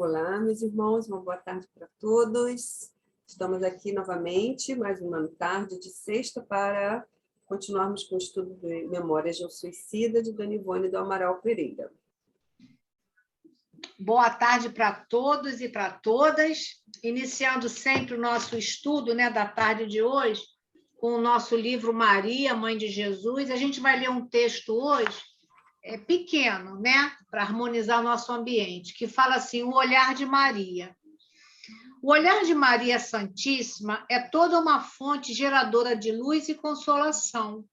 Olá, meus irmãos, uma boa tarde para todos. Estamos aqui novamente, mais uma tarde de sexta, para continuarmos com o estudo de Memórias de um Suicida, de Dona Ivone do Amaral Pereira. Boa tarde para todos e para todas. Iniciando sempre o nosso estudo, da tarde de hoje, com o nosso livro Maria, Mãe de Jesus. A gente vai ler um texto hoje, pequeno, para harmonizar o nosso ambiente, que fala assim: o olhar de Maria. O olhar de Maria Santíssima é toda uma fonte geradora de luz e consolação.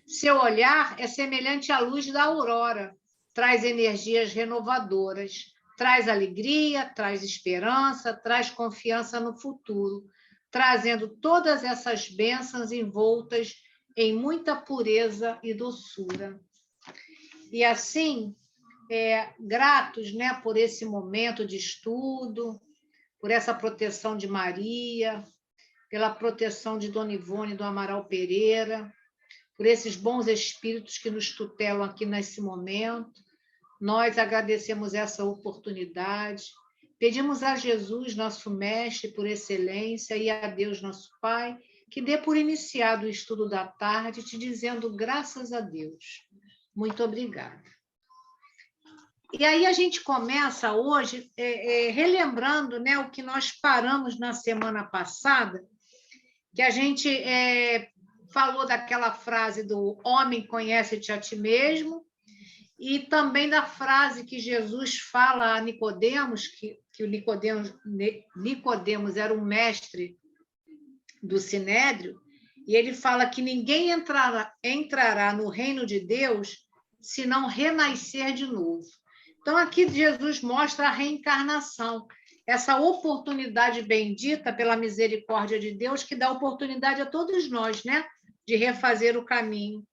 Seu olhar é semelhante à luz da aurora, traz energias renovadoras, traz alegria, traz esperança, traz confiança no futuro, trazendo todas essas bênçãos envoltas em muita pureza e doçura. E assim, gratos, por esse momento de estudo, por essa proteção de Maria, pela proteção de Dona Ivone do Amaral Pereira, por esses bons espíritos que nos tutelam aqui nesse momento. Nós agradecemos essa oportunidade, pedimos a Jesus, nosso mestre por excelência, e a Deus, nosso Pai, que dê por iniciado o estudo da tarde, te dizendo graças a Deus. Muito obrigada. E aí a gente começa hoje relembrando o que nós paramos na semana passada, que a gente falou daquela frase do homem conhece-te a ti mesmo, e também da frase que Jesus fala a Nicodemos, que o Nicodemos era um mestre do Sinédrio, e ele fala que ninguém entrará no reino de Deus se não renascer de novo. Então, aqui Jesus mostra a reencarnação, essa oportunidade bendita pela misericórdia de Deus, que dá oportunidade a todos nós, de refazer o caminho.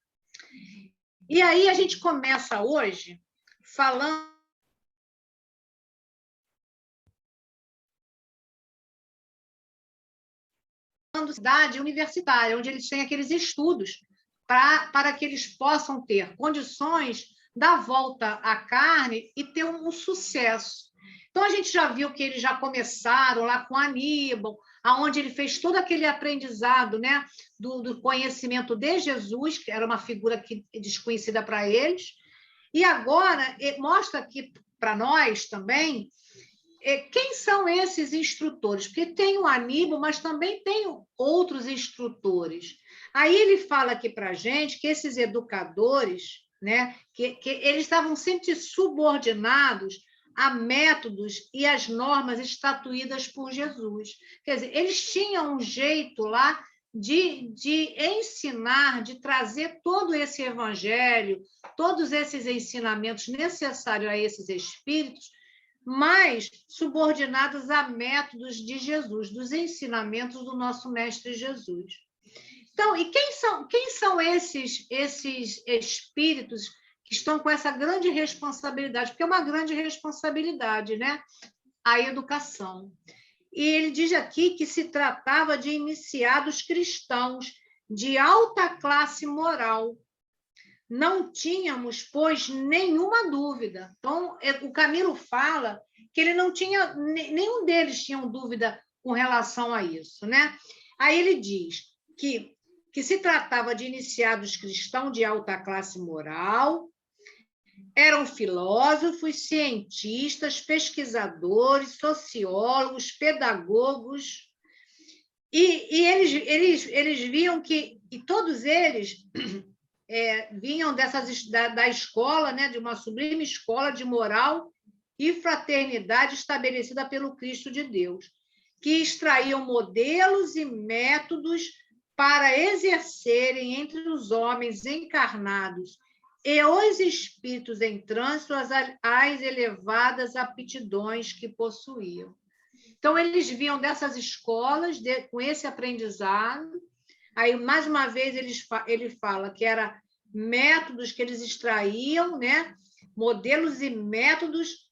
E aí a gente começa hoje falando da cidade universitária, onde eles têm aqueles estudos para que eles possam ter condições da volta à carne e ter um sucesso. Então, a gente já viu que eles já começaram lá com Aníbal, onde ele fez todo aquele aprendizado do conhecimento de Jesus, que era uma figura desconhecida para eles, e agora mostra aqui para nós também quem são esses instrutores, porque tem o Aníbal, mas também tem outros instrutores. Aí ele fala aqui para a gente que esses educadores, que eles estavam sempre subordinados a métodos e as normas estatuídas por Jesus. Quer dizer, eles tinham um jeito lá de ensinar, de trazer todo esse evangelho, todos esses ensinamentos necessários a esses espíritos, mas subordinados a métodos de Jesus, dos ensinamentos do nosso Mestre Jesus. Então, e quem são esses espíritos que estão com essa grande responsabilidade? Porque é uma grande responsabilidade, a educação. E ele diz aqui que se tratava de iniciados cristãos de alta classe moral. Não tínhamos, pois, nenhuma dúvida. Então, o Camilo fala que ele não tinha, nenhum deles tinha dúvida com relação a isso, Aí ele diz que se tratava de iniciados cristãos de alta classe moral, eram filósofos, cientistas, pesquisadores, sociólogos, pedagogos, e eles viam que, e todos eles vinham da escola, de uma sublime escola de moral e fraternidade estabelecida pelo Cristo de Deus, que extraíam modelos e métodos para exercerem entre os homens encarnados e os espíritos em trânsito as elevadas aptidões que possuíam. Então, eles vinham dessas escolas com esse aprendizado. Aí, mais uma vez, ele fala que eram métodos que eles extraíam, modelos e métodos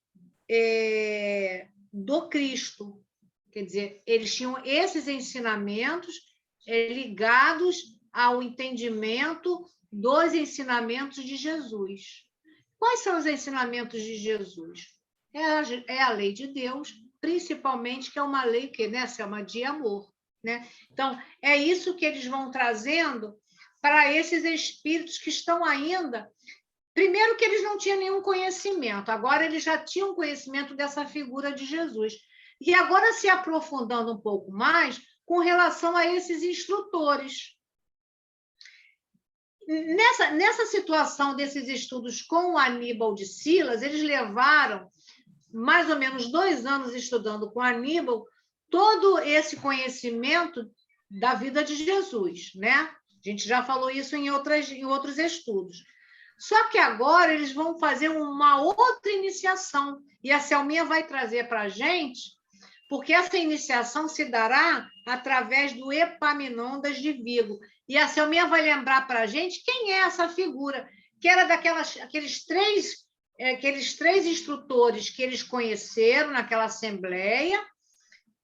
do Cristo. Quer dizer, eles tinham esses ensinamentos ligados ao entendimento dos ensinamentos de Jesus. Quais são os ensinamentos de Jesus? é a lei de Deus, principalmente que é uma lei que, né, Selma, de amor, né? Então, é isso que eles vão trazendo para esses espíritos que estão ainda. Primeiro que eles não tinham nenhum conhecimento, agora eles já tinham conhecimento dessa figura de Jesus. E agora se aprofundando um pouco mais com relação a esses instrutores. Nessa situação desses estudos com o Aníbal de Silas, eles levaram mais ou menos 2 anos estudando com Aníbal todo esse conhecimento da vida de Jesus, né? A gente já falou isso em outros estudos. Só que agora eles vão fazer uma outra iniciação, e a Selminha vai trazer para a gente, porque essa iniciação se dará através do Epaminondas de Vigo. E a Selminha vai lembrar para a gente quem é essa figura, que era aqueles três instrutores que eles conheceram naquela assembleia.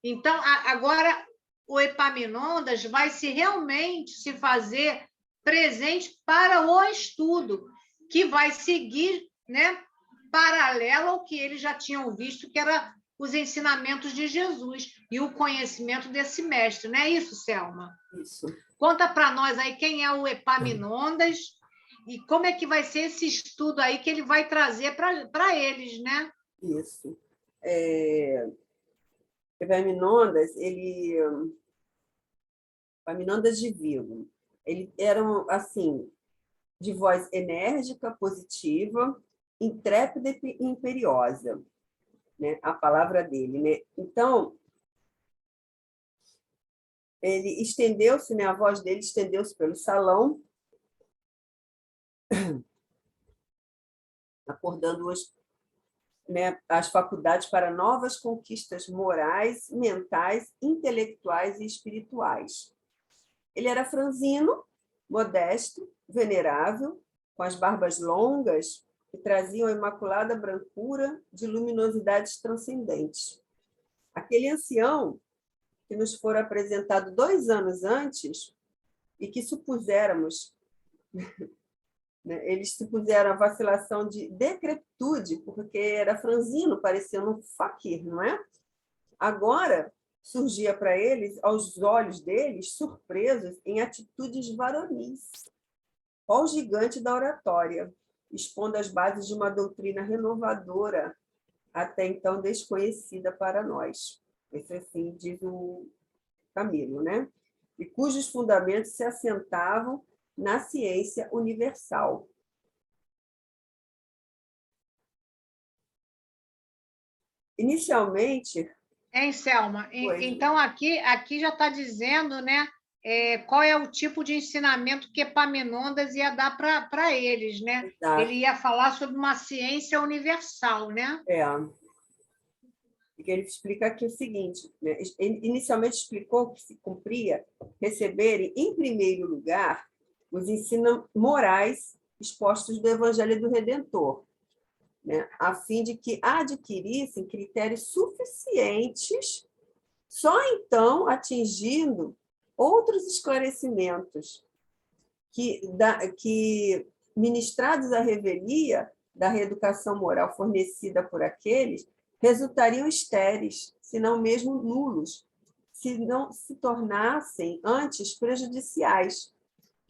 Então, agora, o Epaminondas vai realmente se fazer presente para o estudo, que vai seguir, né, paralelo ao que eles já tinham visto, que era os ensinamentos de Jesus e o conhecimento desse mestre. Não é isso, Selma? Isso. Conta para nós aí quem é o Epaminondas e como é que vai ser esse estudo aí que ele vai trazer para eles, né? Isso. Epaminondas, Epaminondas de Vigo, ele era, assim, de voz enérgica, positiva, intrépida e imperiosa, né? A palavra dele, né? Então, ele estendeu-se, né? A voz dele estendeu-se pelo salão, acordando as faculdades para novas conquistas morais, mentais, intelectuais e espirituais. Ele era franzino, modesto, venerável, com as barbas longas que traziam a imaculada brancura de luminosidades transcendentes. Aquele ancião que nos fora apresentado 2 anos antes e que supuséramos, né, eles supuseram a vacilação de decrepitude, porque era franzino, parecendo um faquir, não é? Agora surgia para eles, aos olhos deles, surpresos em atitudes varonis, qual gigante da oratória, expondo as bases de uma doutrina renovadora, até então desconhecida para nós. Esse assim diz o Camilo, né? E cujos fundamentos se assentavam na ciência universal. Inicialmente... Selma? Então, aqui já está dizendo, né, qual é o tipo de ensinamento que Epaminondas ia dar para eles, né? Exato. Ele ia falar sobre uma ciência universal, né? E que ele explica aqui o seguinte, né? Ele inicialmente explicou que se cumpria receberem, em primeiro lugar, os ensinos morais expostos do Evangelho do Redentor, né? A fim de que adquirissem critérios suficientes, só então outros esclarecimentos que ministrados à revelia da reeducação moral fornecida por aqueles, resultariam estéreis, se não mesmo nulos, se não se tornassem antes prejudiciais.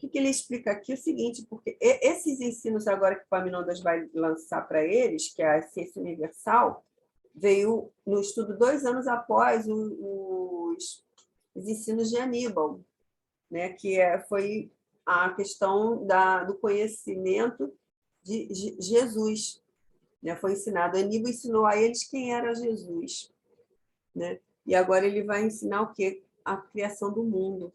O que ele explica aqui é o seguinte, porque esses ensinos agora que o Epaminondas vai lançar para eles, que é a ciência universal, veio no estudo 2 anos após os ensinos de Aníbal, né, que foi a questão do conhecimento de Jesus, né? Foi ensinado. Aníbal ensinou a eles quem era Jesus, né? E agora ele vai ensinar o quê? A criação do mundo,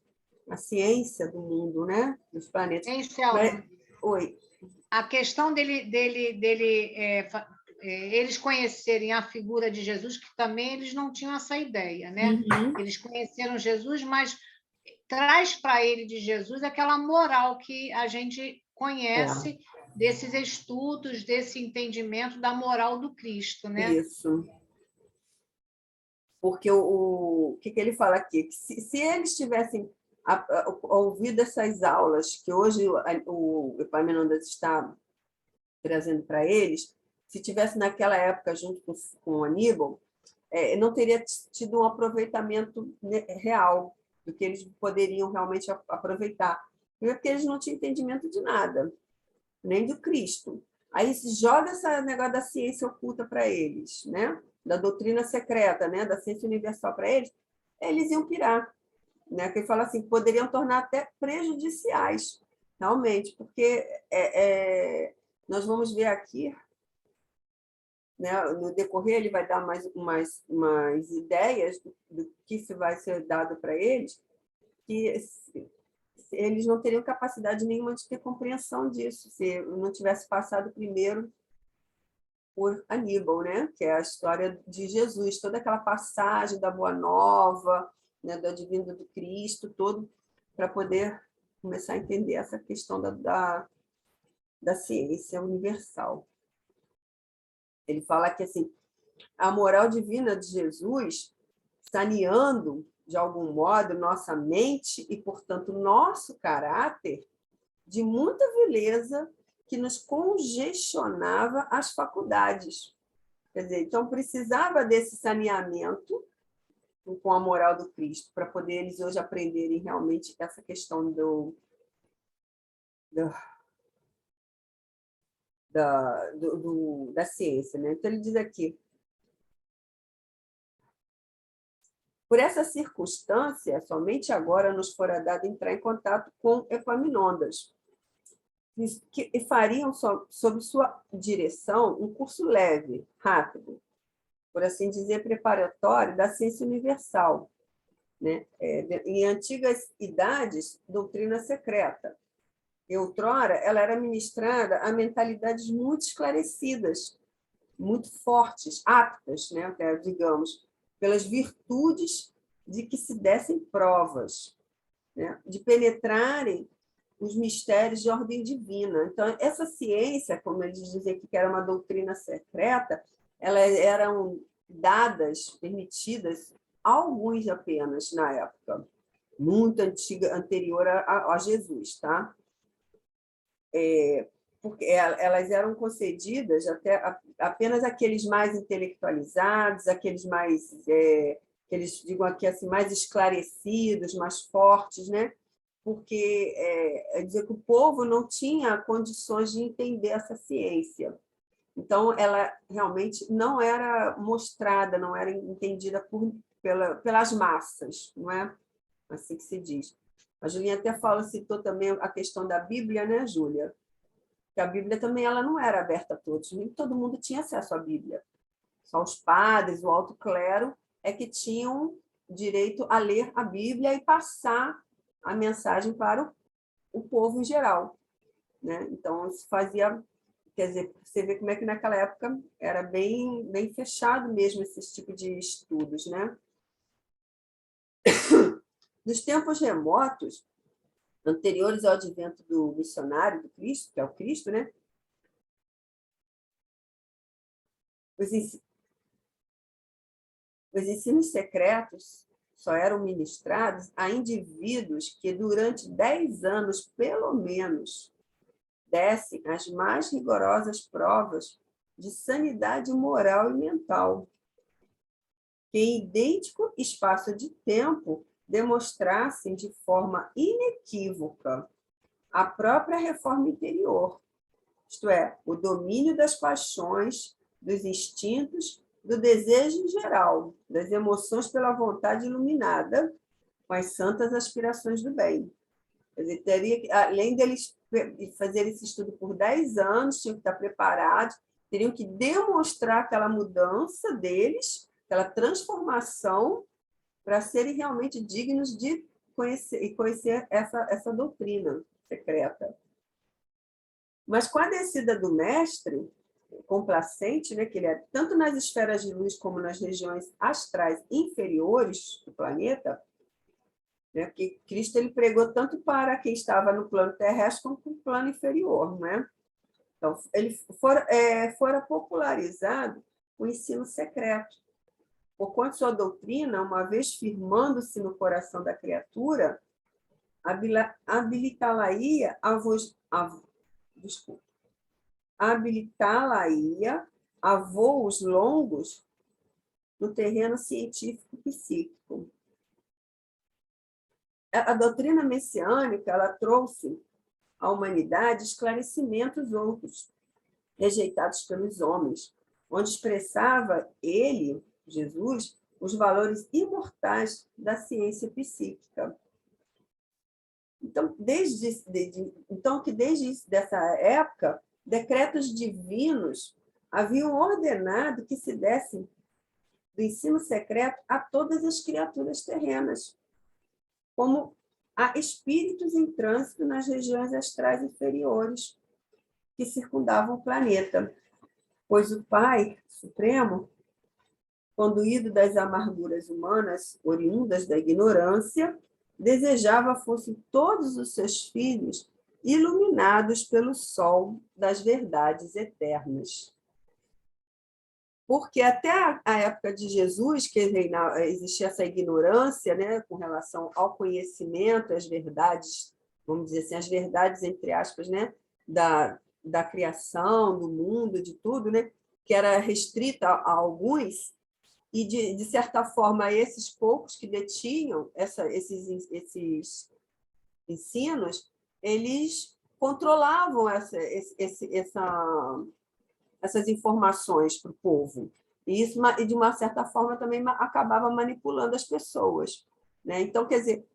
a ciência do mundo, né? Dos planetas. Oi. A questão eles conhecerem a figura de Jesus, que também eles não tinham essa ideia, né? Uhum. Eles conheceram Jesus, mas traz para ele de Jesus aquela moral que a gente conhece desses estudos, desse entendimento da moral do Cristo, né? Isso. Porque o que ele fala aqui? Que se eles tivessem ouvido essas aulas que hoje o Epaminondas está trazendo para eles, se tivesse naquela época junto com Aníbal, não teria tido um aproveitamento real do que eles poderiam realmente aproveitar. Porque eles não tinham entendimento de nada, nem do Cristo. Aí se joga esse negócio da ciência oculta para eles, né? Da doutrina secreta, né? Da ciência universal para eles, eles iam pirar. Né? Que ele fala assim, poderiam tornar até prejudiciais, realmente, porque nós vamos ver aqui, né, no decorrer, ele vai dar mais ideias do que se vai ser dado para eles, que eles não teriam capacidade nenhuma de ter compreensão disso, se não tivesse passado primeiro por Aníbal, né? Que é a história de Jesus, toda aquela passagem da Boa Nova, né, do advindo do Cristo, todo, para poder começar a entender essa questão da ciência universal. Ele fala que assim, a moral divina de Jesus, saneando, de algum modo, nossa mente e, portanto, nosso caráter, de muita vileza que nos congestionava as faculdades. Quer dizer, então, precisava desse saneamento com a moral do Cristo, para poder eles hoje aprenderem realmente essa questão da ciência. Né? Então, ele diz aqui, por essa circunstância, somente agora nos fora dado entrar em contato com Epaminondas, que fariam sob sua direção um curso leve, rápido, por assim dizer, preparatório da ciência universal, né? Em antigas idades, doutrina secreta. E outrora, ela era ministrada a mentalidades muito esclarecidas, muito fortes, aptas, né? Até, digamos, pelas virtudes de que se dessem provas, né? De penetrarem os mistérios de ordem divina. Então, essa ciência, como eles dizem aqui, que era uma doutrina secreta, elas eram dadas, permitidas, alguns apenas na época, muito antiga, anterior a Jesus, tá? Porque elas eram concedidas apenas àqueles mais intelectualizados, aqueles mais, que eles digam aqui assim, mais esclarecidos, mais fortes, né? Porque dizer que o povo não tinha condições de entender essa ciência. Então, ela realmente não era mostrada, não era entendida pelas massas, não é assim que se diz. A Julinha até citou também a questão da Bíblia, né, Júlia? Que a Bíblia também ela não era aberta a todos, nem todo mundo tinha acesso à Bíblia. Só os padres, o alto clero, é que tinham direito a ler a Bíblia e passar a mensagem para o povo em geral. Né? Então, isso fazia... Quer dizer, você vê como é que naquela época era bem fechado mesmo esse tipo de estudos. Né? Nos tempos remotos, anteriores ao advento do missionário do Cristo, que é o Cristo, né? Os ensinos secretos só eram ministrados a indivíduos que, durante 10 anos, pelo menos, dessem as mais rigorosas provas de sanidade moral e mental, que, em idêntico espaço de tempo, demonstrassem de forma inequívoca a própria reforma interior, isto é, o domínio das paixões, dos instintos, do desejo em geral, das emoções pela vontade iluminada, com as santas aspirações do bem. Quer dizer, além deles fazer esse estudo por 10 anos, tinham que estar preparados, teriam que demonstrar aquela mudança deles, aquela transformação, para serem realmente dignos de conhecer essa doutrina secreta. Mas com a descida do mestre complacente, né, que ele é tanto nas esferas de luz como nas regiões astrais inferiores do planeta, né, que Cristo ele pregou tanto para quem estava no plano terrestre como no plano inferior, né? Então, ele fora popularizado o ensino secreto, porquanto sua doutrina, uma vez firmando-se no coração da criatura, habilitá-la-ia a voos longos no terreno científico psíquico. A doutrina messiânica ela trouxe à humanidade esclarecimentos outros, rejeitados pelos homens, onde expressava ele, Jesus, os valores imortais da ciência psíquica. Então, desde dessa época, decretos divinos haviam ordenado que se desse do ensino secreto a todas as criaturas terrenas, como a espíritos em trânsito nas regiões astrais inferiores que circundavam o planeta, pois o Pai Supremo, conduído das amarguras humanas oriundas da ignorância, desejava fossem todos os seus filhos iluminados pelo sol das verdades eternas. Porque até a época de Jesus, que existia essa ignorância, né, com relação ao conhecimento, às verdades, vamos dizer assim, as verdades, entre aspas, né, da criação, do mundo, de tudo, né, que era restrita a alguns, e, de certa forma, esses poucos que detinham esses ensinos, eles controlavam essas informações para o povo. E isso, de uma certa forma, também acabava manipulando as pessoas. Né? Então, quer dizer,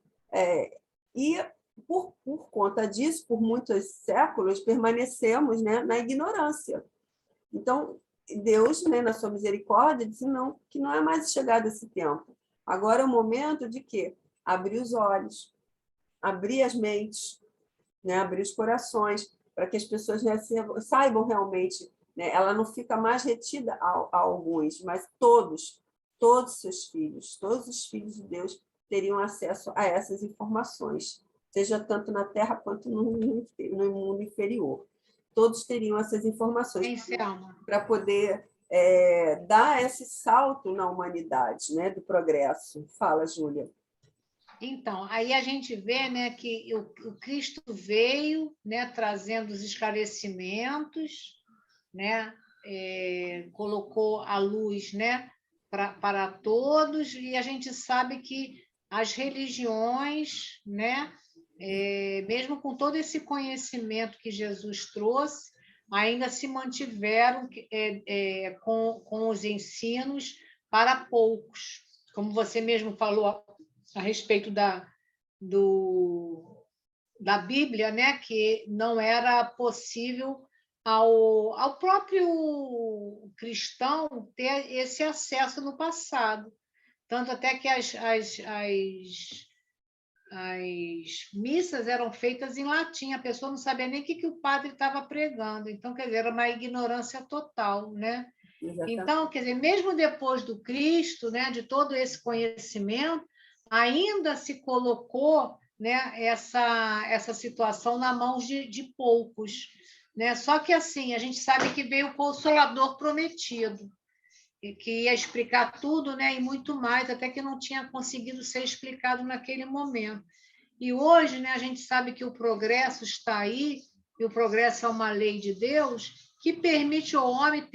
e por conta disso, por muitos séculos, permanecemos, né, na ignorância. Então, Deus, né, na sua misericórdia, disse não, que não é mais chegado esse tempo. Agora é o momento de quê? Abrir os olhos, abrir as mentes, né, abrir os corações, para que as pessoas saibam realmente, né, ela não fica mais retida a alguns, mas todos seus filhos, todos os filhos de Deus teriam acesso a essas informações, seja tanto na Terra quanto no mundo inferior. Todos teriam essas informações para poder dar esse salto na humanidade, né, do progresso. Fala, Júlia. Então, aí a gente vê, né, que o Cristo veio, né, trazendo os esclarecimentos, né, colocou a luz, né, para todos, e a gente sabe que as religiões, né, mesmo com todo esse conhecimento que Jesus trouxe, ainda se mantiveram com os ensinos para poucos. Como você mesmo falou a respeito da Bíblia, né, que não era possível ao próprio cristão ter esse acesso no passado. Tanto até que as missas eram feitas em latim, a pessoa não sabia nem o que o padre estava pregando. Então, quer dizer, era uma ignorância total, né? Exatamente. Então, quer dizer, mesmo depois do Cristo, né, de todo esse conhecimento, ainda se colocou, né, essa situação na mão de poucos, né? Só que assim, a gente sabe que veio o Consolador prometido, que ia explicar tudo, né, e muito mais, até que não tinha conseguido ser explicado naquele momento. E hoje, né, a gente sabe que o progresso está aí, e o progresso é uma lei de Deus que permite ao homem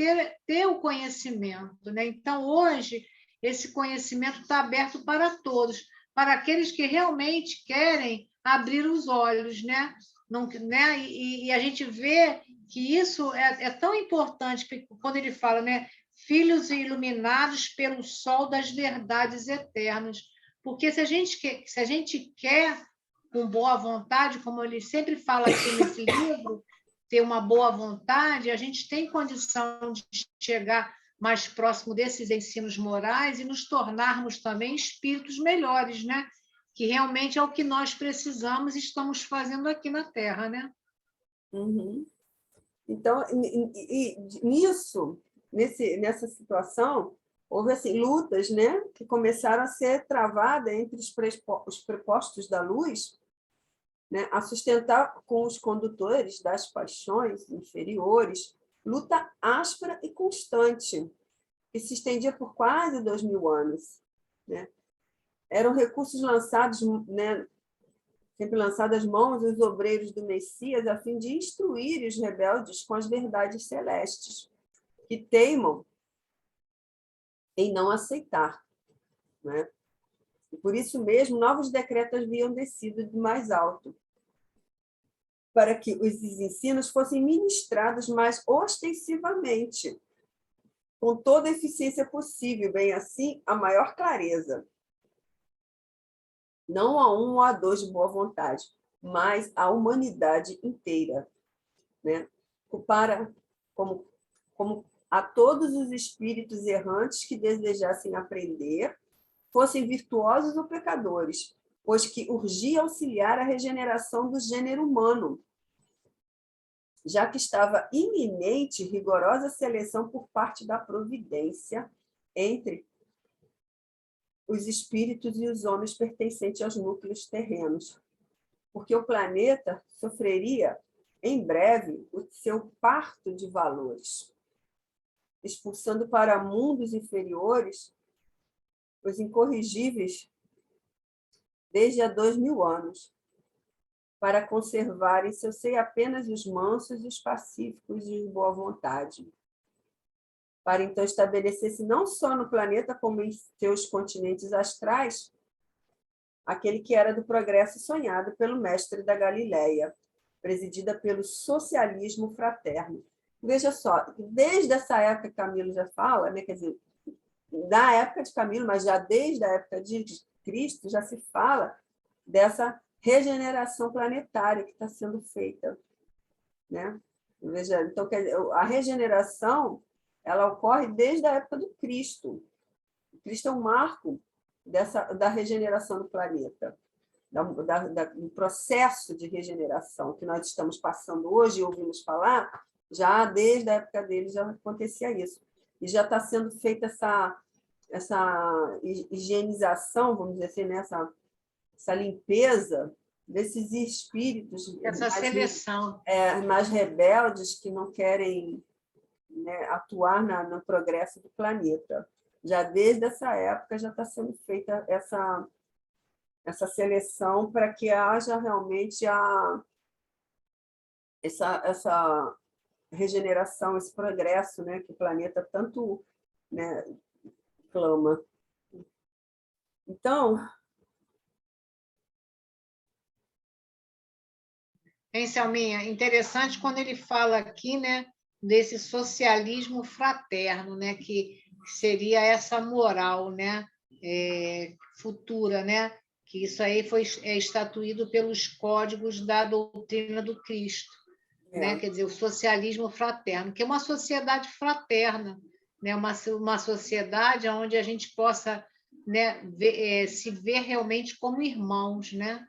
ter o conhecimento, né? Então, hoje, esse conhecimento está aberto para todos, para aqueles que realmente querem abrir os olhos, né? Não, né? E a gente vê que isso é tão importante, quando ele fala, né? Filhos iluminados pelo sol das verdades eternas. Porque se a gente quer com boa vontade, como ele sempre fala aqui nesse livro, ter uma boa vontade, a gente tem condição de chegar mais próximo desses ensinos morais e nos tornarmos também espíritos melhores, né? Que realmente é o que nós precisamos e estamos fazendo aqui na Terra, né? Uhum. Então, nisso, nessa situação, houve assim, lutas, né, que começaram a ser travadas entre os prepostos da luz, né, a sustentar com os condutores das paixões inferiores, luta áspera e constante, que se estendia por quase 2000 anos. Né? Eram recursos lançados, né, sempre lançados às mãos dos obreiros do Messias, a fim de instruir os rebeldes com as verdades celestes. que teimam em não aceitar, né? E por isso mesmo, novos decretos haviam descido do mais alto, para que os ensinos fossem ministrados mais ostensivamente, com toda a eficiência possível, bem assim, a maior clareza. Não a um ou a dois de boa vontade, mas a humanidade inteira, né? Como a todos os espíritos errantes que desejassem aprender, fossem virtuosos ou pecadores, pois que urgia auxiliar a regeneração do gênero humano, já que estava iminente rigorosa seleção por parte da providência entre os espíritos e os homens pertencentes aos núcleos terrenos, porque o planeta sofreria em breve o seu parto de valores, expulsando para mundos inferiores os incorrigíveis desde há 2000 anos, para conservar em seu seio apenas os mansos, os pacíficos e os de boa vontade, para então estabelecer-se não só no planeta, como em seus continentes astrais, aquele que era do progresso sonhado pelo mestre da Galileia, presidida pelo socialismo fraterno. Veja só, desde essa época que Camilo já fala, né, quer dizer, da época de Camilo, mas já desde a época de Cristo, já se fala dessa regeneração planetária que está sendo feita, né? Veja, então, quer dizer, a regeneração ela ocorre desde a época do Cristo. O Cristo é um marco da regeneração do planeta, do processo de regeneração que nós estamos passando hoje e ouvimos falar, já desde a época dele já acontecia isso. E já está sendo feita essa higienização, vamos dizer assim, né? Essa limpeza desses espíritos Essa seleção. mais rebeldes que não querem, né, atuar no progresso do planeta. Já desde essa época já está sendo feita essa seleção para que haja realmente essa regeneração, esse progresso, né, que o planeta tanto, né, clama. Então, Hein, Selminha? Interessante quando ele fala aqui, né, desse socialismo fraterno, né, que seria essa moral, né, futura, né, que isso aí foi estatuído pelos códigos da doutrina do Cristo, né, quer dizer, o socialismo fraterno, que é uma sociedade fraterna, né, uma sociedade onde a gente possa, né, se ver realmente como irmãos, né,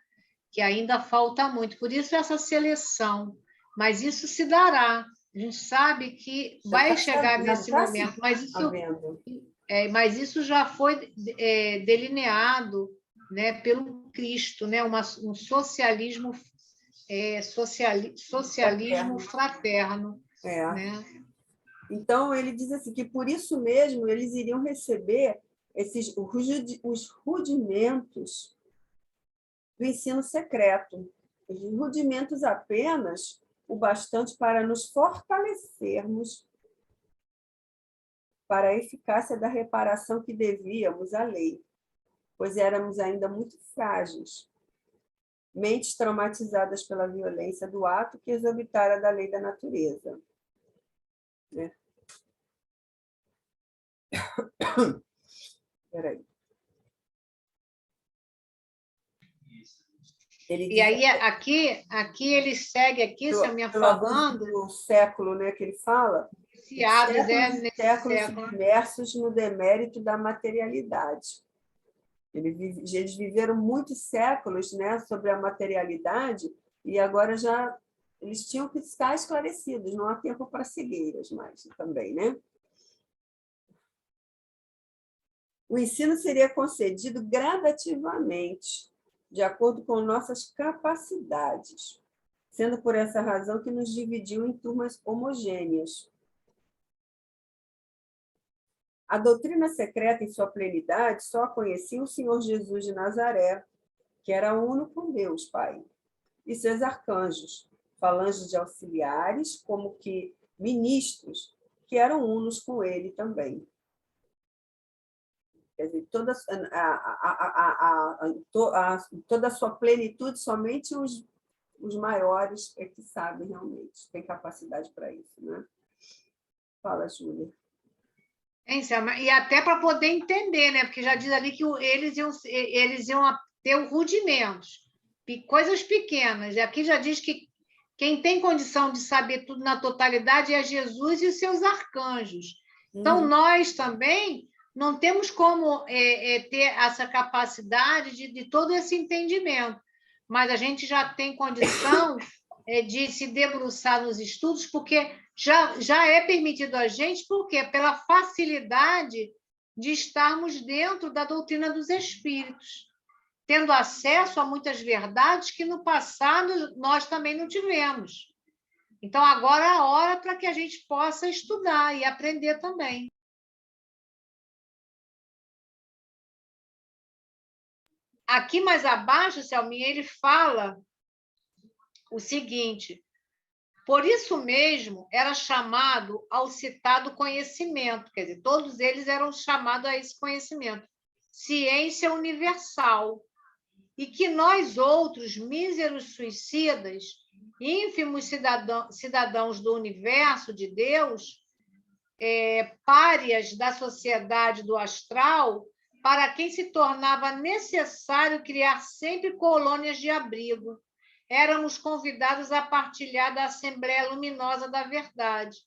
que ainda falta muito. Por isso essa seleção, mas isso se dará. A gente sabe que vai chegar nesse momento, mas isso já foi delineado, né, pelo Cristo, né, um socialismo socialismo fraterno, né? Então ele diz assim que por isso mesmo eles iriam receber os rudimentos do ensino secreto, os rudimentos apenas o bastante para nos fortalecermos para a eficácia da reparação que devíamos à lei, pois éramos ainda muito frágeis, mentes traumatizadas pela violência do ato que exorbitara da lei da natureza. Né? Peraí. E aí aqui ele segue aqui, se a minha falando do século, né, que ele fala, séculos submersos no demérito da materialidade. Eles viveram muitos séculos, né, sobre a materialidade e agora já eles tinham que estar esclarecidos, não há tempo para cegueiras mais também, né? O ensino seria concedido gradativamente, de acordo com nossas capacidades, sendo por essa razão que nos dividiu em turmas homogêneas. A doutrina secreta, em sua plenidade, só conhecia o Senhor Jesus de Nazaré, que era uno com Deus, Pai, e seus arcanjos, falanges de auxiliares, como que ministros, que eram unos com ele também. Quer dizer, toda a sua plenitude, somente os maiores é que sabem realmente, têm capacidade para isso, né? Fala, Júlia. E até para poder entender, né? Porque já diz ali que eles iam ter o rudimentos, coisas pequenas. E aqui já diz que quem tem condição de saber tudo na totalidade é Jesus e os seus arcanjos. Então, nós também não temos como ter essa capacidade de todo esse entendimento, mas a gente já tem condição de se debruçar nos estudos, porque já é permitido a gente, porque pela facilidade de estarmos dentro da doutrina dos espíritos, tendo acesso a muitas verdades que no passado nós também não tivemos. Então, agora é a hora para que a gente possa estudar e aprender também. Aqui mais abaixo, Selminha, ele fala o seguinte: por isso mesmo era chamado ao citado conhecimento, quer dizer, todos eles eram chamados a esse conhecimento, ciência universal, e que nós outros, míseros suicidas, ínfimos cidadãos do universo de Deus, párias da sociedade do astral, para quem se tornava necessário criar sempre colônias de abrigo, éramos convidados a partilhar da Assembleia Luminosa da Verdade,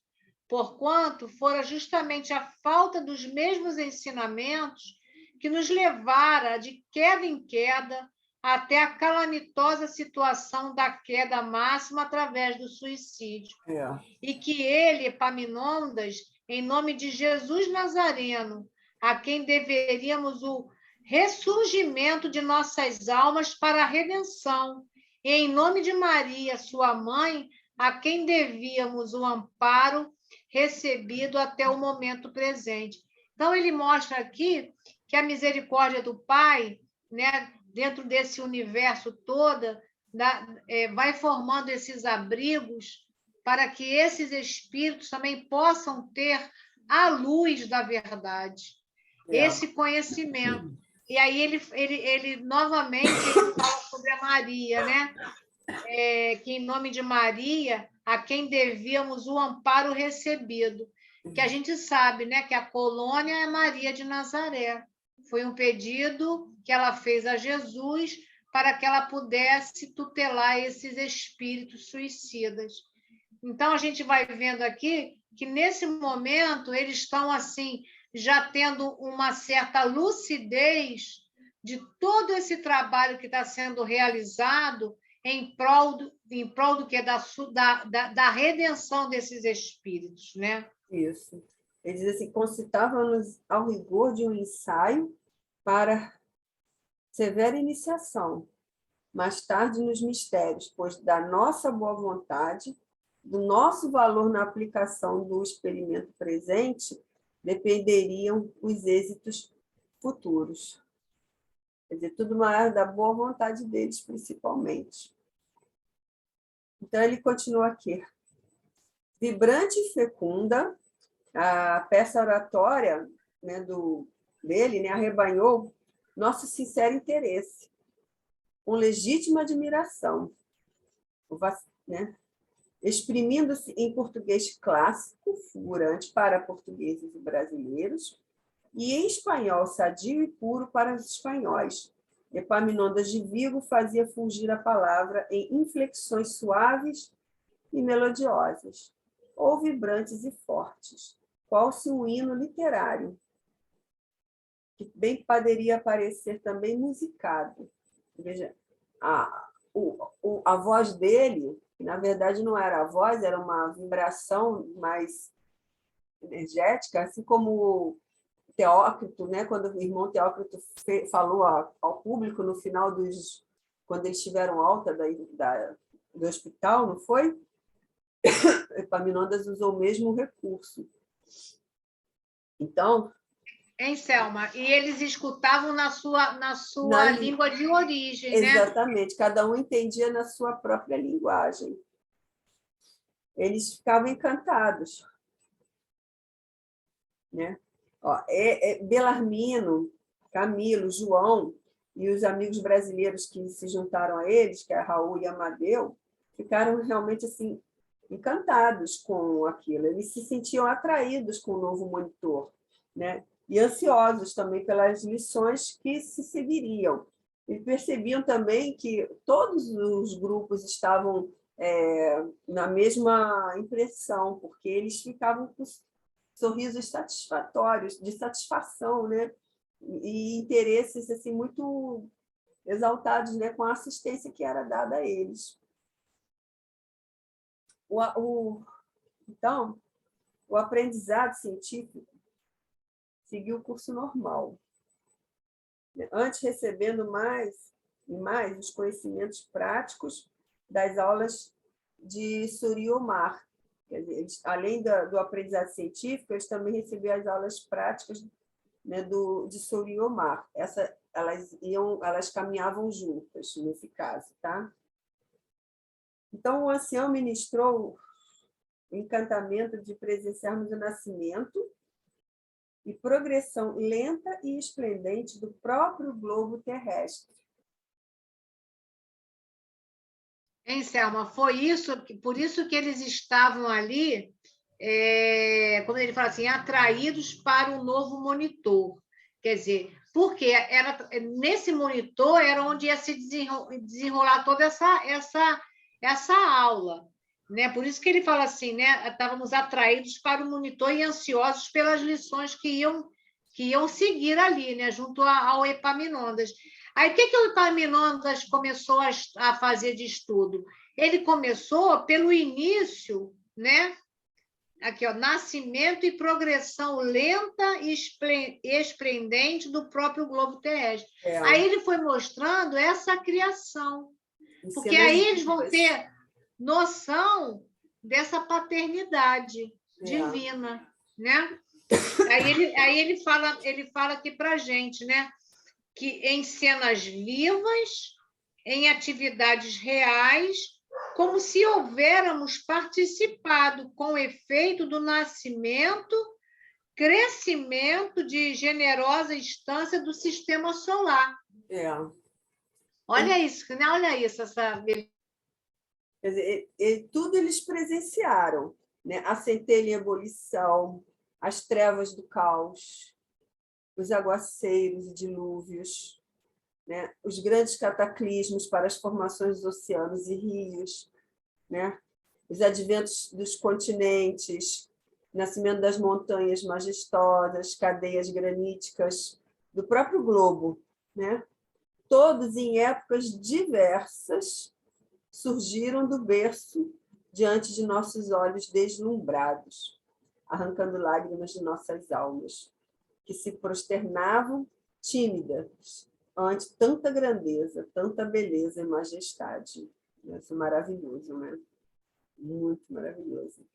porquanto fora justamente a falta dos mesmos ensinamentos que nos levara de queda em queda até a calamitosa situação da queda máxima através do suicídio. E que ele, Epaminondas, em nome de Jesus Nazareno, a quem deveríamos o ressurgimento de nossas almas para a redenção, e em nome de Maria, sua mãe, a quem devíamos o amparo recebido até o momento presente. Então, ele mostra aqui que a misericórdia do Pai, né, dentro desse universo todo, vai formando esses abrigos para que esses espíritos também possam ter a luz da verdade, esse conhecimento. E aí ele novamente ele fala sobre a Maria, né? Que em nome de Maria, a quem devíamos o amparo recebido. Que a gente sabe, né, que a colônia é Maria de Nazaré. Foi um pedido que ela fez a Jesus para que ela pudesse tutelar esses espíritos suicidas. Então, a gente vai vendo aqui que, nesse momento, eles estão, assim, já tendo uma certa lucidez de todo esse trabalho que está sendo realizado em prol do que? Da redenção desses espíritos, né? Isso. Ele diz assim, concitava-nos ao rigor de um ensaio para severa iniciação, mais tarde nos mistérios, pois da nossa boa vontade, do nosso valor na aplicação do experimento presente, dependeriam os êxitos futuros. Quer dizer, tudo maior da boa vontade deles, principalmente. Então, ele continua aqui. Vibrante e fecunda, a peça oratória, né, dele, né, arrebanhou nosso sincero interesse, com legítima admiração, né, exprimindo-se em português clássico, fulgurante para portugueses e brasileiros, e em espanhol sadio e puro para os espanhóis. Epaminondas de Vigo fazia fulgir a palavra em inflexões suaves e melodiosas, ou vibrantes e fortes, qual se um hino literário, que bem poderia parecer também musicado. Veja, a voz dele, que na verdade não era a voz, era uma vibração mais energética, assim como Teócrito, né? Quando o irmão Teócrito falou ao público no final quando eles tiveram alta do hospital, não foi? Epaminondas usou o mesmo recurso. Então, Hein, Selma? E eles escutavam na sua língua de origem, né? Exatamente, cada um entendia na sua própria linguagem. Eles ficavam encantados. né? Ó, Belarmino, Camilo, João e os amigos brasileiros que se juntaram a eles, que é Raul e Amadeu, ficaram realmente assim encantados com aquilo. Eles se sentiam atraídos com o novo monitor, né? E ansiosos também pelas lições que se seguiriam. E percebiam também que todos os grupos estavam na mesma impressão, porque eles ficavam com sorrisos satisfatórios, de satisfação, né? E interesses assim muito exaltados, né? Com a assistência que era dada a eles. Então, o aprendizado científico seguiu o curso normal, antes recebendo mais e mais os conhecimentos práticos das aulas de Suriomar. Quer dizer, eles, além do aprendizado científico, eles também recebiam as aulas práticas, né, de Suriomar. Elas caminhavam juntas, nesse caso. Tá? Então, o ancião ministrou o encantamento de presenciarmos o nascimento e progressão lenta e esplendente do próprio globo terrestre. Hein, Selma? Foi isso, por isso que eles estavam ali, quando ele fala assim, atraídos para o novo monitor. Quer dizer, porque nesse monitor era onde ia se desenrolar toda essa aula. Né? Por isso que ele fala assim, né? Estávamos atraídos para o monitor e ansiosos pelas lições que iam seguir ali, né? Junto ao Epaminondas. Aí, o que o Epaminondas começou a fazer de estudo? Ele começou pelo início, né? Aqui, ó, nascimento e progressão lenta e esplendente do próprio globo terrestre. Aí ele foi mostrando essa criação. Porque aí eles vão ter noção dessa paternidade divina, né? Aí ele fala aqui para a gente, né? Que em cenas vivas, em atividades reais, como se houvéssemos participado com efeito do nascimento, crescimento de generosa instância do sistema solar. Olha isso, né? Olha isso, essa... Quer dizer, tudo eles presenciaram, né? A centelha em ebulição, as trevas do caos, os aguaceiros e dilúvios, né? Os grandes cataclismos para as formações dos oceanos e rios, né? Os adventos dos continentes, nascimento das montanhas majestosas, cadeias graníticas do próprio globo, né? Todos em épocas diversas surgiram do berço diante de nossos olhos deslumbrados, arrancando lágrimas de nossas almas, que se prosternavam tímidas ante tanta grandeza, tanta beleza e majestade. Isso é maravilhoso, né? Muito maravilhoso.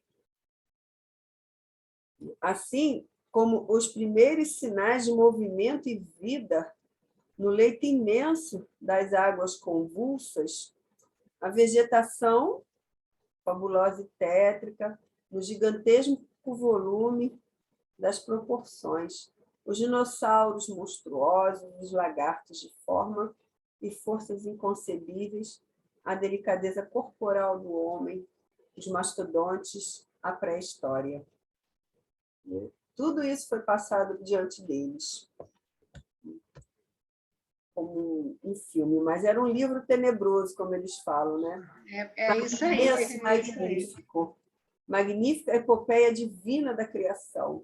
Assim como os primeiros sinais de movimento e vida no leito imenso das águas convulsas, a vegetação fabulosa e tétrica, no gigantesco volume das proporções, os dinossauros monstruosos, os lagartos de forma e forças inconcebíveis, a delicadeza corporal do homem, os mastodontes, a pré-história. Tudo isso foi passado diante deles como um filme, mas era um livro tenebroso, como eles falam, né? É isso aí. Magnífico. Magnífica epopeia divina da criação.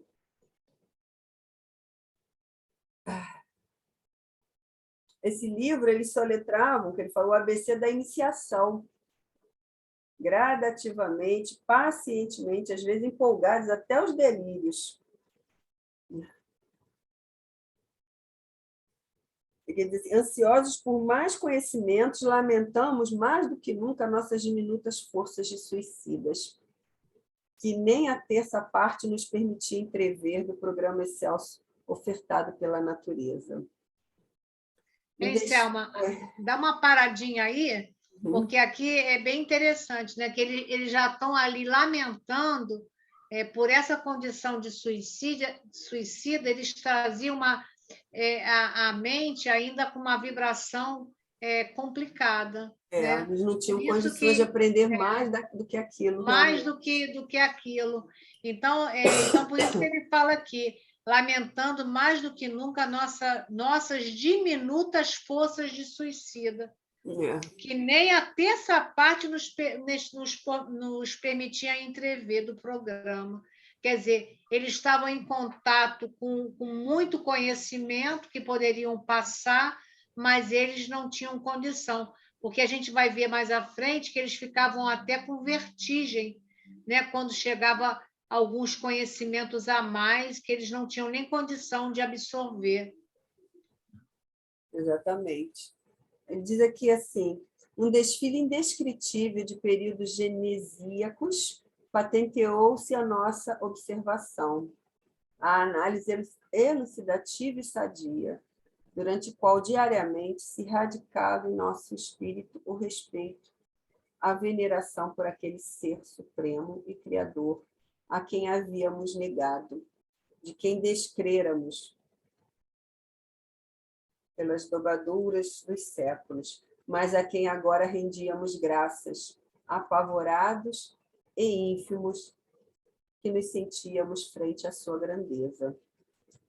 Esse livro, eles soletravam, que ele falou, o ABC da iniciação. Gradativamente, pacientemente, às vezes empolgados até os delírios. Quer dizer, ansiosos por mais conhecimentos, lamentamos mais do que nunca nossas diminutas forças de suicidas, que nem a terça parte nos permitia entrever do programa excelso ofertado pela natureza. Hein, Selma, dá uma paradinha aí, porque aqui é bem interessante, né? Que eles já estão ali lamentando por essa condição de suicida, eles traziam a mente ainda com uma vibração complicada, né? Eles não tinham Por isso condições de que aprender mais do que aquilo, mais realmente. do que aquilo. Então, por isso que ele fala aqui, lamentando mais do que nunca nossas diminutas forças de suicida, que nem a terça parte nos permitia entrever do programa. Quer dizer, eles estavam em contato com muito conhecimento que poderiam passar, mas eles não tinham condição, porque a gente vai ver mais à frente que eles ficavam até com vertigem, né? Quando chegava alguns conhecimentos a mais que eles não tinham nem condição de absorver. Exatamente. Ele diz aqui assim, um desfile indescritível de períodos genesíacos patenteou-se a nossa observação, a análise elucidativa e sadia, durante o qual diariamente se radicava em nosso espírito o respeito, a veneração por aquele ser supremo e criador a quem havíamos negado, de quem descréramos pelas dobraduras dos séculos, mas a quem agora rendíamos graças, apavorados e ínfimos, que nos sentíamos frente à sua grandeza.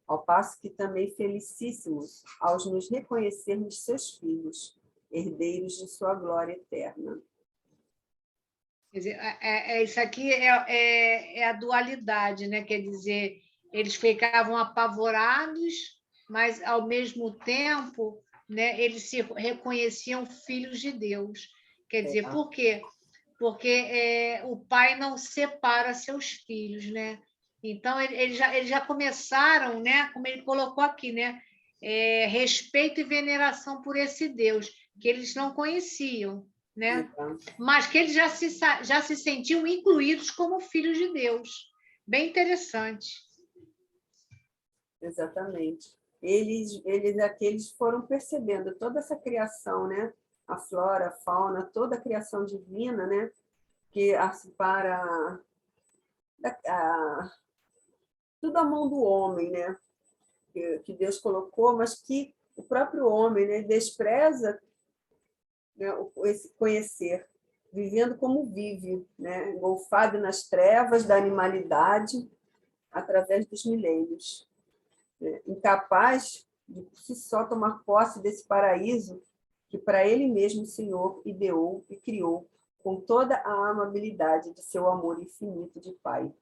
Ao passo que também felicíssimos ao nos reconhecermos seus filhos, herdeiros de sua glória eterna. Quer dizer, isso aqui é a dualidade, né? Quer dizer, eles ficavam apavorados, mas, ao mesmo tempo, né, eles se reconheciam filhos de Deus. Quer dizer, por quê? Porque o pai não separa seus filhos, né? Então, eles já começaram, né, como ele colocou aqui, né, respeito e veneração por esse Deus, que eles não conheciam, né? Mas que eles já se sentiam incluídos como filhos de Deus. Bem interessante. Exatamente. Aqueles foram percebendo toda essa criação, né? A flora, a fauna, toda a criação divina, né? Que para tudo à mão do homem, né? Que Deus colocou, mas que o próprio homem, né, despreza, né, esse conhecer, vivendo como vive, né, engolfado nas trevas da animalidade através dos milênios, né, incapaz de por si só tomar posse desse paraíso que para ele mesmo o Senhor ideou e criou com toda a amabilidade de seu amor infinito de Pai.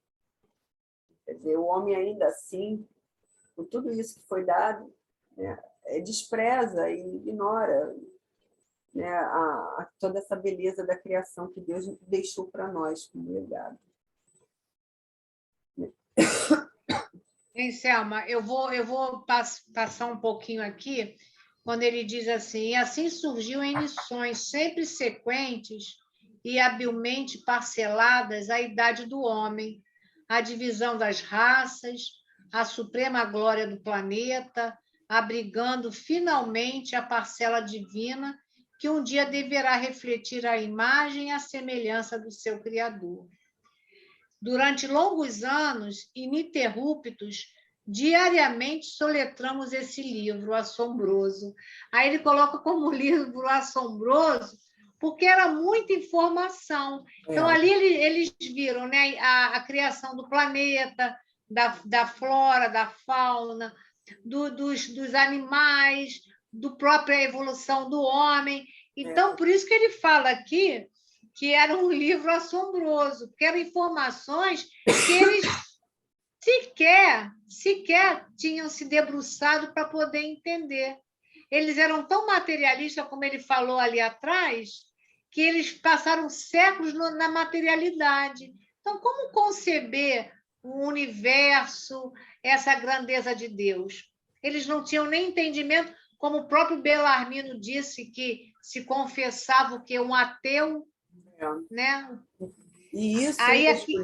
Quer dizer, o homem ainda assim, com tudo isso que foi dado, né, despreza e ignora, né, toda essa beleza da criação que Deus deixou para nós como legado. Hein, Selma, eu vou passar um pouquinho aqui, quando ele diz assim: e assim surgiu em lições sempre sequentes e habilmente parceladas a idade do homem, a divisão das raças, a suprema glória do planeta, abrigando finalmente a parcela divina que um dia deverá refletir a imagem e a semelhança do seu Criador. Durante longos anos, ininterruptos, diariamente soletramos esse livro assombroso. Aí ele coloca como livro assombroso, porque era muita informação. Então, ali eles viram, né, a criação do planeta, da flora, da fauna, dos animais, do própria evolução do homem. Então, por isso que ele fala aqui que era um livro assombroso, porque eram informações que eles sequer tinham se debruçado para poder entender. Eles eram tão materialistas, como ele falou ali atrás, que eles passaram séculos na materialidade. Então, como conceber o universo, essa grandeza de Deus? Eles não tinham nem entendimento, como o próprio Bellarmino disse, que se confessava que um ateu, né? E isso, aí aqui...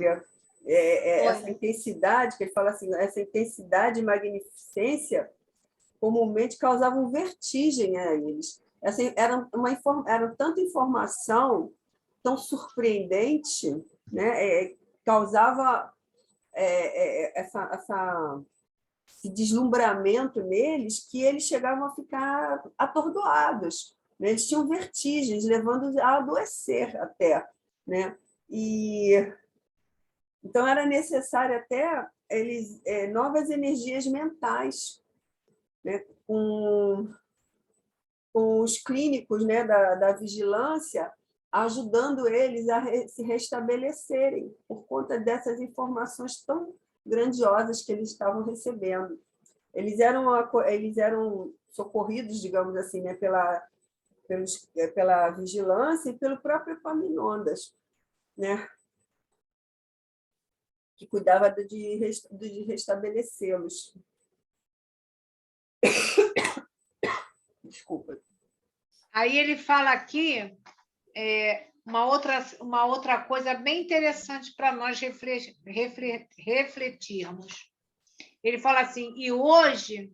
essa intensidade, que ele fala assim, essa intensidade e magnificência comumente causavam vertigem a eles. Assim, era tanta informação tão surpreendente, né? Causava esse deslumbramento neles que eles chegavam a ficar atordoados, né? Eles tinham vertigens, levando a adoecer até, né? E então era necessário até novas energias mentais, né? Com os clínicos, né, da vigilância, ajudando eles a se restabelecerem por conta dessas informações tão grandiosas que eles estavam recebendo. Eles eram socorridos, digamos assim, né, pela vigilância e pelo próprio Epaminondas, né, que cuidava de restabelecê-los. Desculpa. Aí ele fala aqui uma outra coisa bem interessante para nós refletirmos. Ele fala assim: e hoje,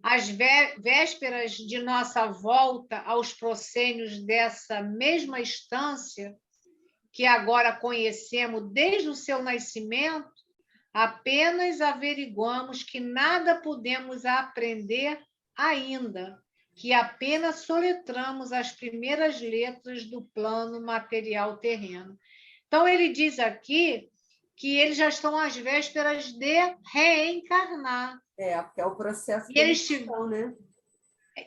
às vésperas de nossa volta aos proscênios dessa mesma estância, que agora conhecemos desde o seu nascimento, apenas averiguamos que nada podemos aprender ainda, que apenas soletramos as primeiras letras do plano material terreno. Então, ele diz aqui que eles já estão às vésperas de reencarnar. Porque é o processo que eles estão, né?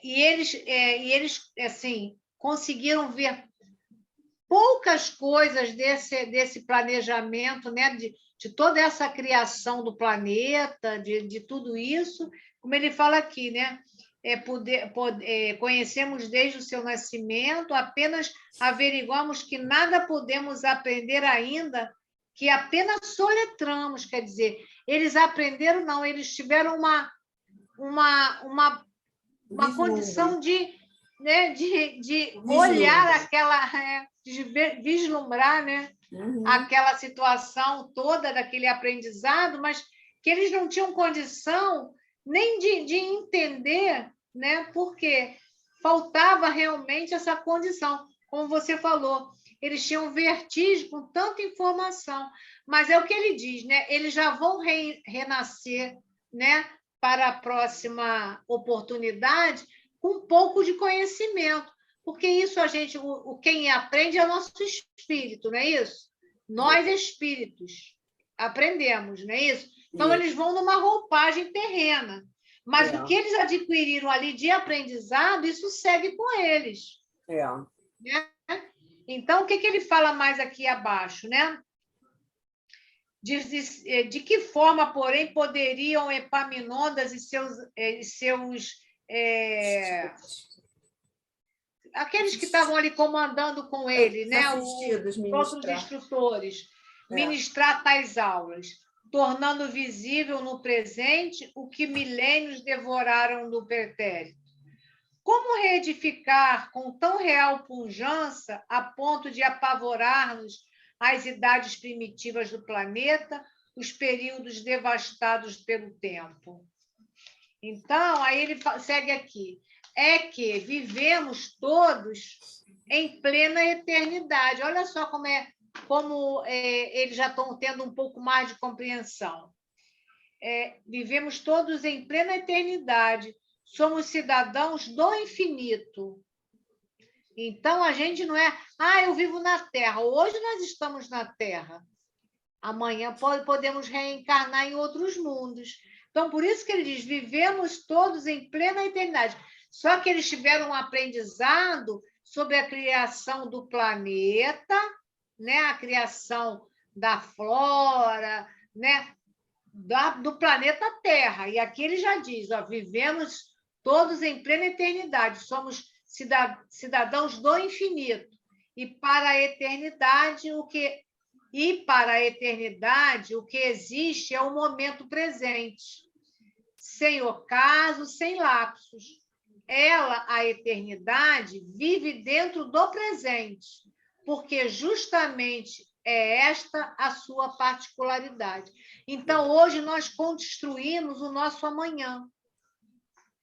E eles assim, conseguiram ver poucas coisas desse planejamento, né? De toda essa criação do planeta, de tudo isso, como ele fala aqui, né? Conhecemos desde o seu nascimento, apenas averiguamos que nada podemos aprender ainda, que apenas soletramos, quer dizer, eles aprenderam, não, eles tiveram uma condição de, né, de olhar aquela, de vislumbrar, né, aquela situação toda daquele aprendizado, mas que eles não tinham condição nem de entender, né, porque faltava realmente essa condição. Como você falou, eles tinham vertigem com tanta informação, mas é o que ele diz, né? Eles já vão renascer, né, para a próxima oportunidade com um pouco de conhecimento, porque isso quem aprende é o nosso espírito, não é isso? Nós, espíritos, aprendemos, não é isso? Então, eles vão numa roupagem terrena, mas o que eles adquiriram ali de aprendizado, isso segue com eles. Né? Então, o que ele fala mais aqui abaixo, né? De que forma, porém, poderiam Epaminondas e seus aqueles que estavam ali comandando com ele, né? Os outros instrutores, ministrar tais aulas, tornando visível no presente o que milênios devoraram no pretérito. Como reedificar com tão real pujança a ponto de apavorar-nos as idades primitivas do planeta, os períodos devastados pelo tempo? Então, aí ele segue aqui. É que vivemos todos em plena eternidade. Olha só como eles já estão tendo um pouco mais de compreensão. Vivemos todos em plena eternidade. Somos cidadãos do infinito. Então, a gente não é... eu vivo na Terra. Hoje nós estamos na Terra. Amanhã podemos reencarnar em outros mundos. Então, por isso que ele diz, vivemos todos em plena eternidade. Só que eles tiveram um aprendizado sobre a criação do planeta, né? A criação da flora, né? Do planeta Terra. E aqui ele já diz, vivemos todos em plena eternidade, somos cidadãos do infinito. E para a eternidade, o que existe é o momento presente, sem ocaso, sem lapsos. Ela, a eternidade, vive dentro do presente, porque justamente é esta a sua particularidade. Então, hoje, nós construímos o nosso amanhã.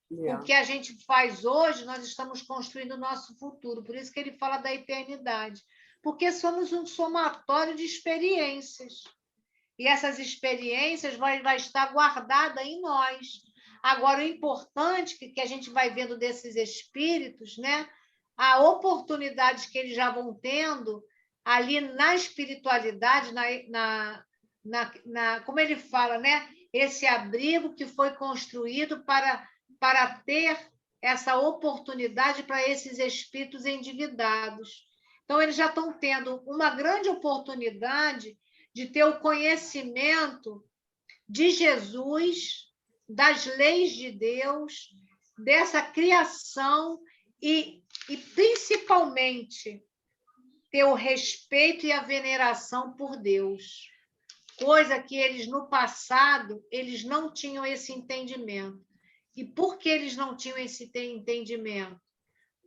O que a gente faz hoje, nós estamos construindo o nosso futuro. Por isso que ele fala da eternidade. Porque somos um somatório de experiências. e essas experiências vai estar guardada em nós. Agora, o importante que a gente vai vendo desses espíritos, né? A oportunidade que eles já vão tendo ali na espiritualidade, como ele fala, né? Esse abrigo que foi construído para ter essa oportunidade para esses espíritos endividados. Então, eles já estão tendo uma grande oportunidade de ter o conhecimento de Jesus, das leis de Deus, dessa criação e principalmente, ter o respeito e a veneração por Deus, coisa que eles, no passado, eles não tinham esse entendimento. E por que eles não tinham esse entendimento?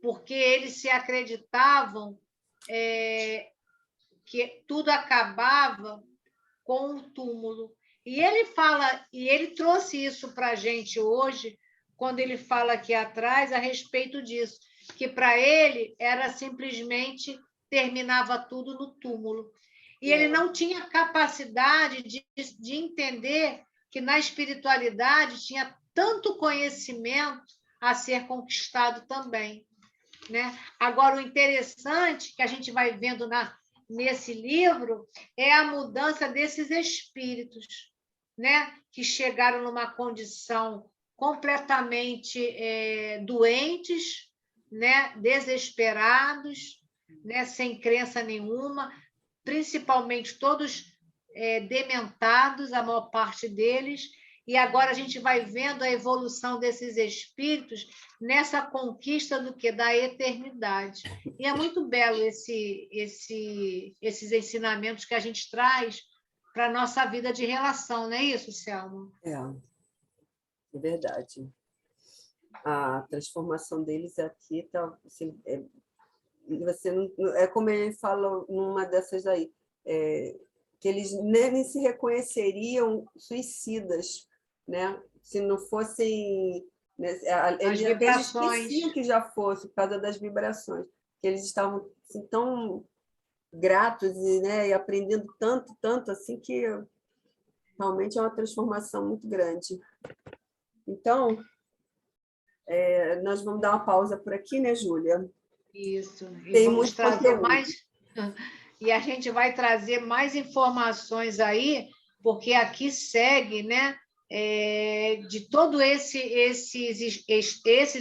Porque eles se acreditavam que tudo acabava com o túmulo. E ele fala, e ele trouxe isso para a gente hoje, quando ele fala aqui atrás a respeito disso, que para ele era simplesmente terminava tudo no túmulo. E ele não tinha capacidade de entender que na espiritualidade tinha tanto conhecimento a ser conquistado também, né? Agora, o interessante que a gente vai vendo nesse livro é a mudança desses espíritos, né? Que chegaram numa condição completamente doentes, né? Desesperados, né? Sem crença nenhuma, principalmente todos dementados, a maior parte deles, e agora a gente vai vendo a evolução desses espíritos nessa conquista do que? Da eternidade. E é muito belo esses ensinamentos que a gente traz para a nossa vida de relação, não é isso, Selma? É verdade. A transformação deles aqui tá, assim, você não, é como ele fala numa dessas aí, que eles nem se reconheceriam suicidas, né? Se não fossem, né? Eles até esqueciam que já fosse por causa das vibrações, que eles estavam assim, tão gratos e, né, e aprendendo tanto assim que realmente é uma transformação muito grande. Então, nós vamos dar uma pausa por aqui, né, Júlia? Isso. E tem vamos muito trazer conteúdo. mais. E a gente vai trazer mais informações aí, porque aqui segue, né? De todos esses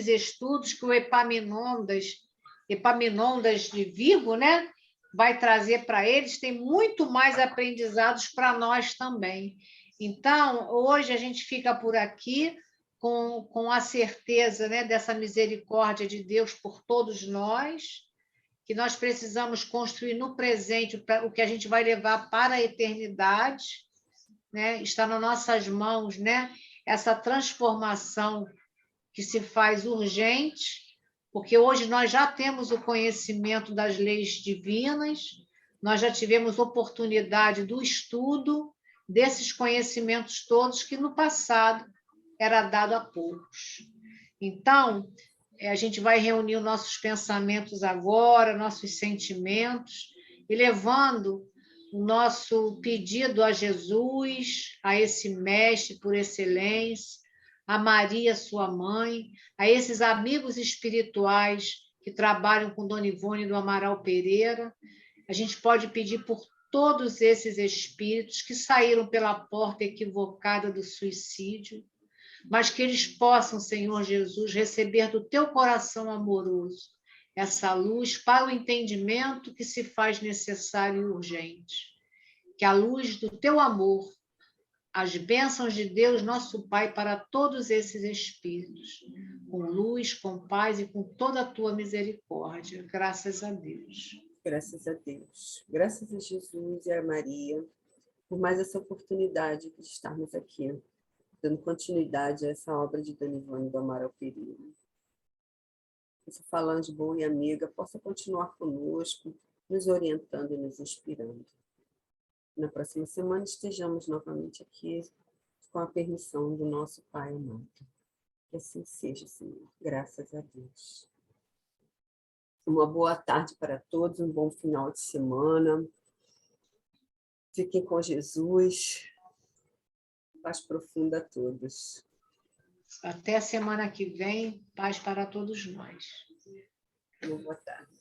estudos que o Epaminondas de Vigo, né? Vai trazer para eles, tem muito mais aprendizados para nós também. Então, hoje a gente fica por aqui com a certeza, né, dessa misericórdia de Deus por todos nós, que nós precisamos construir no presente o que a gente vai levar para a eternidade, né? Está nas nossas mãos, né? Essa transformação que se faz urgente, porque hoje nós já temos o conhecimento das leis divinas, nós já tivemos oportunidade do estudo desses conhecimentos todos que no passado era dado a poucos. Então, a gente vai reunir os nossos pensamentos agora, nossos sentimentos, e levando o nosso pedido a Jesus, a esse mestre por excelência, a Maria, sua mãe, a esses amigos espirituais que trabalham com Dona Ivone do Amaral Pereira. A gente pode pedir por todos esses espíritos que saíram pela porta equivocada do suicídio, mas que eles possam, Senhor Jesus, receber do teu coração amoroso essa luz para o entendimento que se faz necessário e urgente. Que a luz do teu amor, as bênçãos de Deus, nosso Pai, para todos esses espíritos, com luz, com paz e com toda a tua misericórdia. Graças a Deus. Graças a Deus. Graças a Jesus e a Maria por mais essa oportunidade de estarmos aqui, dando continuidade a essa obra de Dona Ivone do Amaral Pereira. Essa falange boa e amiga possa continuar conosco, nos orientando e nos inspirando. Na próxima semana estejamos novamente aqui com a permissão do nosso Pai amado. Que assim seja, Senhor. Graças a Deus. Uma boa tarde para todos, um bom final de semana. Fiquem com Jesus. Paz profunda a todos. Até a semana que vem, paz para todos nós. Boa tarde.